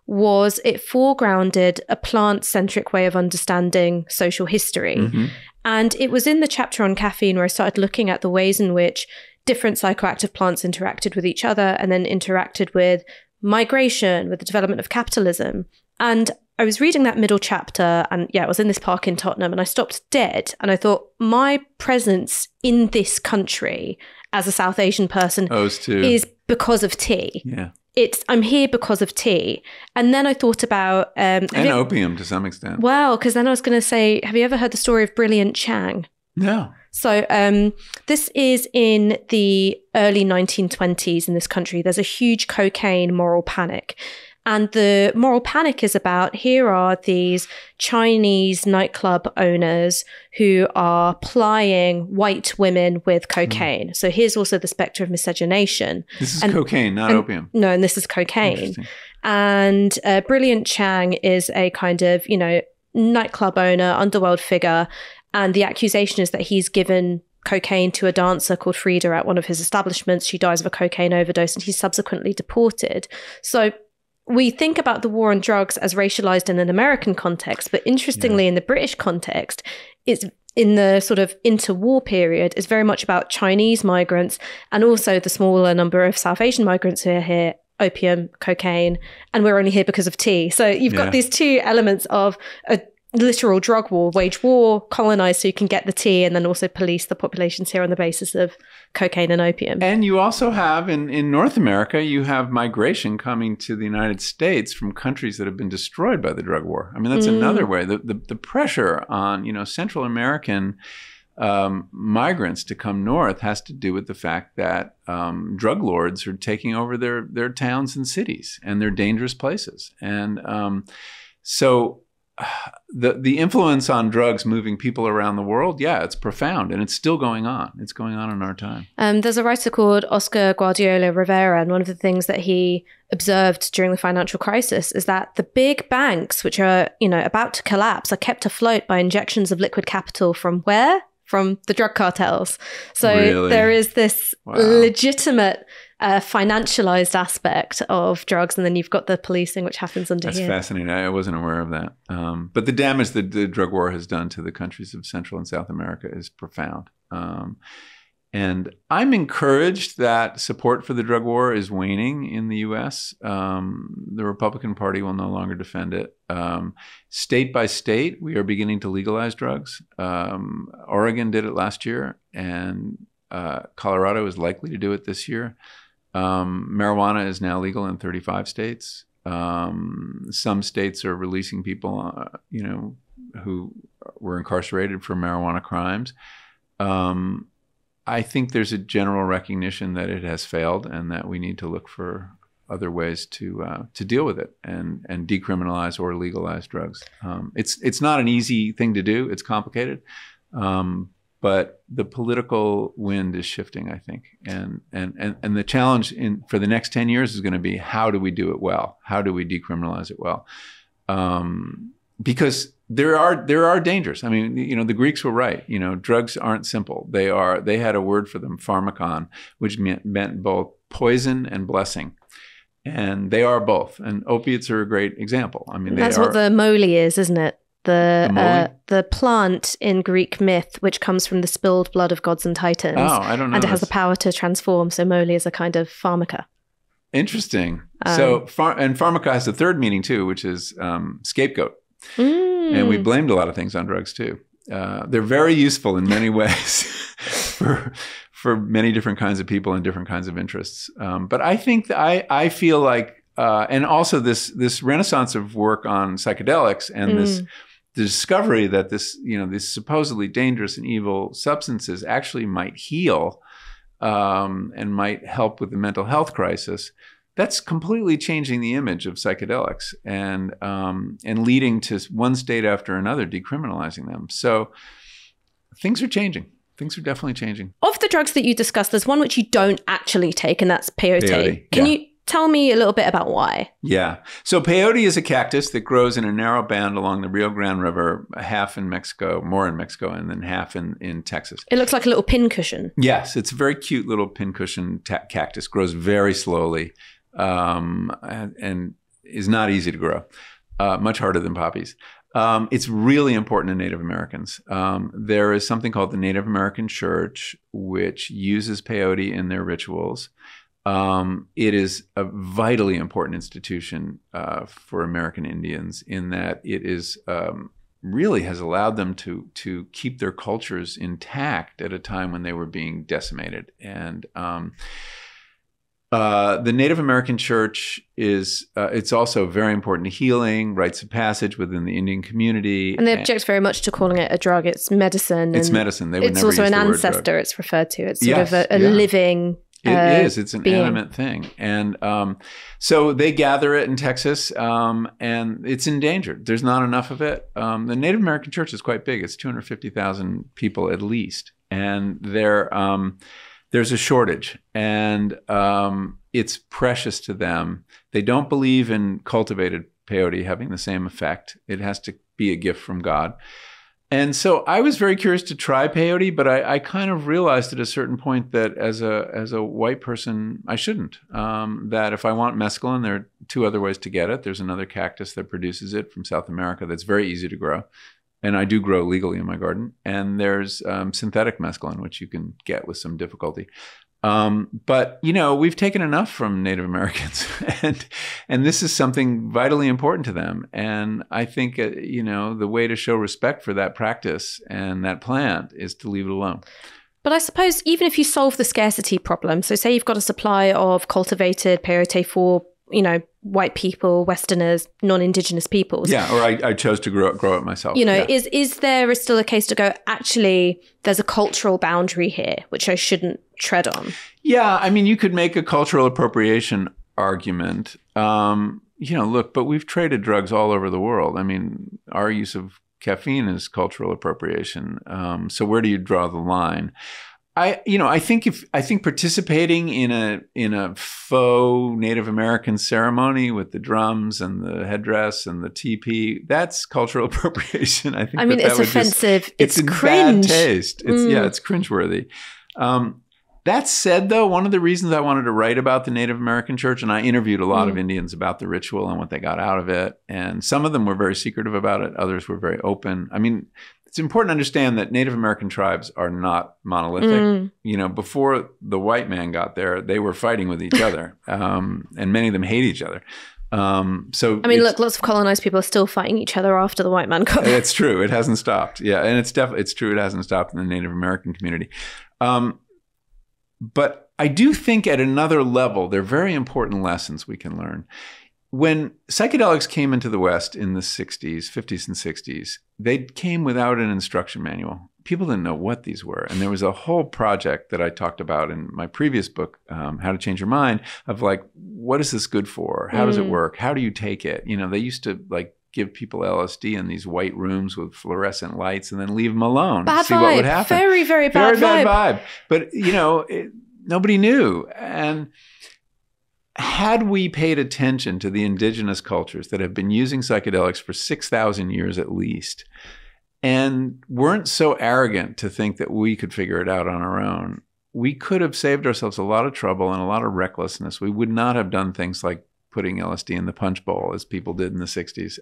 was it foregrounded a plant-centric way of understanding social history. And it was in the chapter on caffeine where I started looking at the ways in which different psychoactive plants interacted with each other and then interacted with migration, with the development of capitalism. And I was reading that middle chapter and I was in this park in Tottenham and I stopped dead and I thought my presence in this country as a South Asian person is because of tea. Yeah. I'm here because of tea. And then I thought about... and opium to some extent. Well, because then I was going to say, have you ever heard the story of Brilliant Chang? No. So this is in the early 1920s in this country. There's a huge cocaine moral panic. And the moral panic is about, here are these Chinese nightclub owners who are plying white women with cocaine. So here's also the specter of miscegenation. This is cocaine, not opium. No, and this is cocaine. And Brilliant Chang is a kind of, nightclub owner, underworld figure. And the accusation is that he's given cocaine to a dancer called Frida at one of his establishments. She dies of a cocaine overdose and he's subsequently deported. So we think about the war on drugs as racialized in an American context, but interestingly, in the British context, it's in the sort of interwar period, is very much about Chinese migrants and also the smaller number of South Asian migrants who are here, opium, cocaine, and we're only here because of tea. So you've got these two elements of a literal drug war, wage war, colonize so you can get the tea, and then also police the populations here on the basis of cocaine and opium. And you also have, in North America, you have migration coming to the United States from countries that have been destroyed by the drug war. I mean, that's another way. The pressure on, Central American migrants to come north has to do with the fact that drug lords are taking over their towns and cities, and they're dangerous places. And so the influence on drugs moving people around the world, it's profound, and it's still going on. It's going on in our time. There's a writer called Oscar Guardiola Rivera, and one of the things that he observed during the financial crisis is that the big banks, which are, about to collapse, are kept afloat by injections of liquid capital from where? From the drug cartels. So there is this legitimate financialized aspect of drugs, and then you've got the policing, which happens under here. That's fascinating. I wasn't aware of that. But the damage that the drug war has done to the countries of Central and South America is profound. And I'm encouraged that support for the drug war is waning in the U.S. The Republican Party will no longer defend it. State by state, we are beginning to legalize drugs. Oregon did it last year, and Colorado is likely to do it this year. Marijuana is now legal in 35 states. Some states are releasing people, who were incarcerated for marijuana crimes. I think there's a general recognition that it has failed, and that we need to look for other ways to deal with it and decriminalize or legalize drugs. It's not an easy thing to do. It's complicated. But the political wind is shifting, I think. And the challenge for the next 10 years is going to be, how do we do it well? How do we decriminalize it well? Because there are dangers. I mean, the Greeks were right. Drugs aren't simple. They had a word for them, pharmakon, which meant both poison and blessing. And they are both. And opiates are a great example. I mean, that's what the moly is, isn't it? The plant in Greek myth, which comes from the spilled blood of gods and titans. Oh, I don't know. And it has the power to transform. So moly is a kind of pharmaca. Interesting. And pharmaca has a third meaning too, which is scapegoat. And we blamed a lot of things on drugs too. They're very useful in many ways for many different kinds of people and different kinds of interests. But I think that I feel like, and also this renaissance of work on psychedelics and the discovery that these supposedly dangerous and evil substances actually might heal and might help with the mental health crisis. That's completely changing the image of psychedelics and leading to one state after another decriminalizing them. So things are changing. Things are definitely changing. Of the drugs that you discussed, there's one which you don't actually take, and that's peyote. Can you tell me a little bit about why? Yeah. So peyote is a cactus that grows in a narrow band along the Rio Grande River, half in Mexico, more in Mexico, and then half in Texas. It looks like a little pincushion. Yes. It's a very cute little pincushion cactus. Grows very slowly and is not easy to grow, much harder than poppies. It's really important to Native Americans. There is something called the Native American Church, which uses peyote in their rituals. It is a vitally important institution for American Indians in that it is really has allowed them to keep their cultures intact at a time when they were being decimated. And The Native American church is, it's also very important to healing, rites of passage within the Indian community. And they object very much to calling it a drug. It's medicine. It's medicine. They would never use the word drug. It's also an ancestor, it's referred to. It's sort of a living It is. It's an being. animate thing. And so they gather it in Texas, and it's endangered. There's not enough of it. The Native American church is quite big. It's 250,000 people at least. And there's a shortage. And it's precious to them. They don't believe in cultivated peyote having the same effect. It has to be a gift from God. And so I was very curious to try peyote, but I kind of realized at a certain point that as a white person, I shouldn't. That if I want mescaline, there are two other ways to get it. There's another cactus that produces it from South America that's very easy to grow. And I do grow legally in my garden. And there's synthetic mescaline, which you can get with some difficulty. But, you know, we've taken enough from Native Americans and this is something vitally important to them. And I think, you know, the way to show respect for that practice and that plant is to leave it alone. But I suppose even if you solve the scarcity problem, so say you've got a supply of cultivated peyote for, you know, white people, Westerners, non-Indigenous peoples. Yeah, or I chose to grow it myself. You know, is there still a case to go, actually, there's a cultural boundary here, which I shouldn't tread on? Yeah, I mean, you could make a cultural appropriation argument. You know, look, but we've traded drugs all over the world. I mean, our use of caffeine is cultural appropriation. So where do you draw the line? I think participating in a faux Native American ceremony with the drums and the headdress and the teepee, that's cultural appropriation. I think it's offensive. It's bad cringe. taste. It's cringeworthy. That said, though, one of the reasons I wanted to write about the Native American church, and I interviewed a lot of Indians about the ritual and what they got out of it, and some of them were very secretive about it. Others were very open. I mean, it's important to understand that Native American tribes are not monolithic. You know, before the white man got there, they were fighting with each other, and many of them hate each other. So I mean, look, lots of colonized people are still fighting each other after the white man got there. It's true. It hasn't stopped. Yeah, and it's true. It hasn't stopped in the Native American community. But I do think at another level, there are very important lessons we can learn. When psychedelics came into the West in the 50s and 60s, they came without an instruction manual. People didn't know what these were. And there was a whole project that I talked about in my previous book, How to Change Your Mind, of like, what is this good for? How does it work? How do you take it? You know, they used to like give people LSD in these white rooms with fluorescent lights and then leave them alone. Bad see vibe. What would happen. Very, very bad vibe. Very bad vibe. But, you know, nobody knew. And had we paid attention to the indigenous cultures that have been using psychedelics for 6,000 years at least, and weren't so arrogant to think that we could figure it out on our own, we could have saved ourselves a lot of trouble and a lot of recklessness. We would not have done things like putting LSD in the punch bowl as people did in the 60s.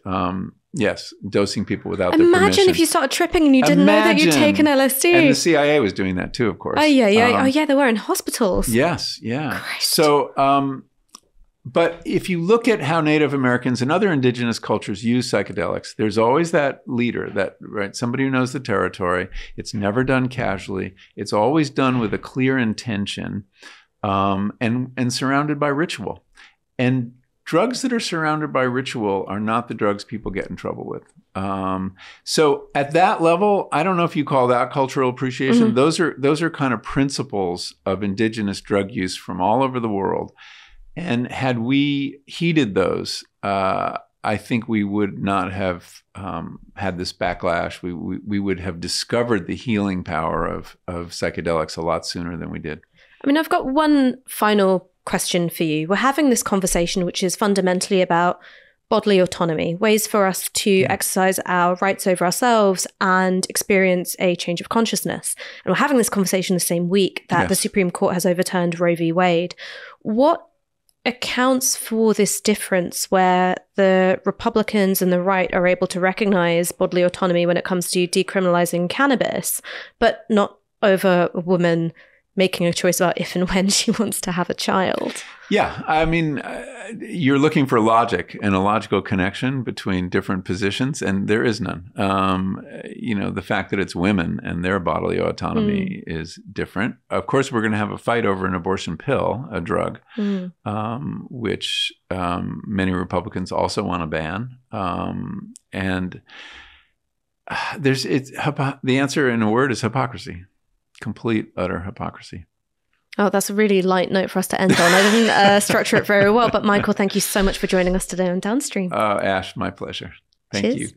Yes, dosing people without their permission. Imagine if you started tripping and you didn't know that you'd taken LSD. And the CIA was doing that too, of course. Oh, yeah. They were in hospitals. Yes, yeah. Christ. So, but if you look at how Native Americans and other indigenous cultures use psychedelics, there's always that leader, somebody who knows the territory. It's never done casually. It's always done with a clear intention, and surrounded by ritual. And drugs that are surrounded by ritual are not the drugs people get in trouble with. So at that level, I don't know if you call that cultural appreciation. Those are kind of principles of indigenous drug use from all over the world. And had we heeded those, I think we would not have had this backlash. We would have discovered the healing power of psychedelics a lot sooner than we did. I mean, I've got one final question for you. We're having this conversation, which is fundamentally about bodily autonomy, ways for us to exercise our rights over ourselves and experience a change of consciousness. And we're having this conversation the same week that the Supreme Court has overturned Roe v. Wade. What accounts for this difference where the Republicans and the right are able to recognize bodily autonomy when it comes to decriminalizing cannabis, but not over a woman making a choice about if and when she wants to have a child. Yeah. I mean, you're looking for logic and a logical connection between different positions, and there is none. The fact that it's women and their bodily autonomy is different. Of course, we're going to have a fight over an abortion pill, a drug, which many Republicans also want to ban. The answer in a word is hypocrisy. Complete, utter hypocrisy. Oh, that's a really light note for us to end on. I didn't structure it very well, but Michael, thank you so much for joining us today on Downstream. Ash, my pleasure. Thank you.